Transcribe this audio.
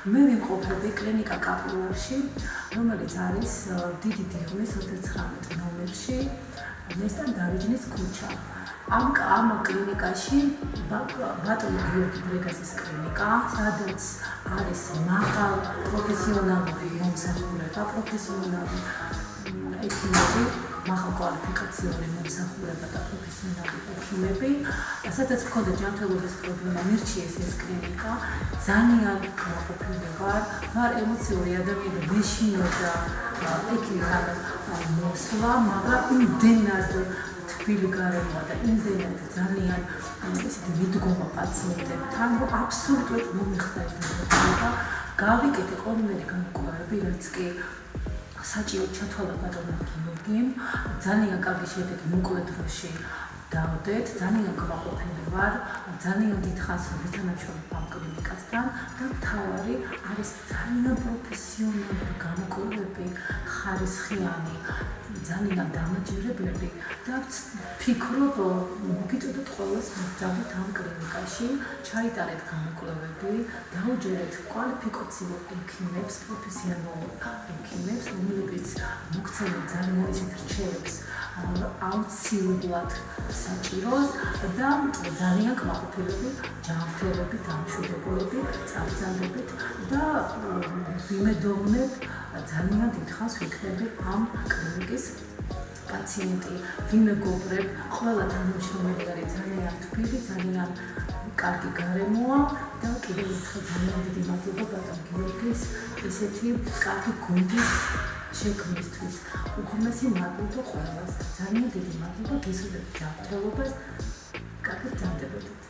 მე ვიმყოფები კლინიკა კაპილარში, რომელიც არის დიდი დიღმის 29 ნომერში, ნესტან დავიჯნის ქუჩა. ამ კლინიკაში ბატონი გიორგი ბრეგაზის კლინიკა, სადაც არის მაღალ პროფესიონალური მომსახურება, პროფესიონალი ექიმები, მაღალ კვალიფიკაციური მომსახურება და პროფესიონალი ექიმები, სადაც მქონდა ჯანმრთელობის პრობლემა, მირჩიეს ეს კლინიკა, ძალიან გაყოფილი ვარ ემოციური ადამიანი, მეშინოდა ექიმთან მოსვლა, მაგრამ იმდენად თბილი გარემოა და იმდენად ძალიან ისეთი მიდგომა პაციენტებთან, რომ აბსოლუტურად მომიხდა ეს პრობლემა. გავიკეთე ყოველმე გამოკვლევები, რაც კი საჭირო ჩათვალა ბატონმა გიორგიმ, ძალიან კარგი შედეგი მოკლე დროში დავდეთ, ძალიან გმაყოფილი ვარ, ძალიან დიდხანს ვეთანამშრომლობ ამ კლინიკასთან და მთავარი არის ძალიან პროფესიონალური გამოკვლევები, ხარისხიანი, ძალიან დამაჯერებლები და ვფიქრობ, მოგიწოდოთ ყველას მოგზავნოთ ამ კლინიკაში, ჩაიტარეთ გამოკვლევები, დაუჯერეთ კვალიფიკაციურ ექიმებს, პროფესიონალურ ექიმებს, რომლებიც მოგცემენ ძალიან ისეთ რჩევებს აუცილებლად საჭიროს და ძალიან კმაყოფილები, ჯანმრთელები, დამშვიდობლები, წარგზავნებით და ვიმედოვნებ ძალიან დიდხანს ვიქნები ამ კლინიკის პაციენტი, ვიმეგობრებ, ყველა თანამშრომელი არის ძალიან თბილი, ძალიან კარგი გარემოა და კიდევ ერთხელ ძალიან დიდი მადლობა ბატონ გიორგის ესეთი კარგი გუნდის შექმნისთვის. უღრმესი მადლობა ყველას. ძალიან დიდი მადლობა გესურვებთ ჯანმრთელობას. კარგად გრძელდებოდეთ.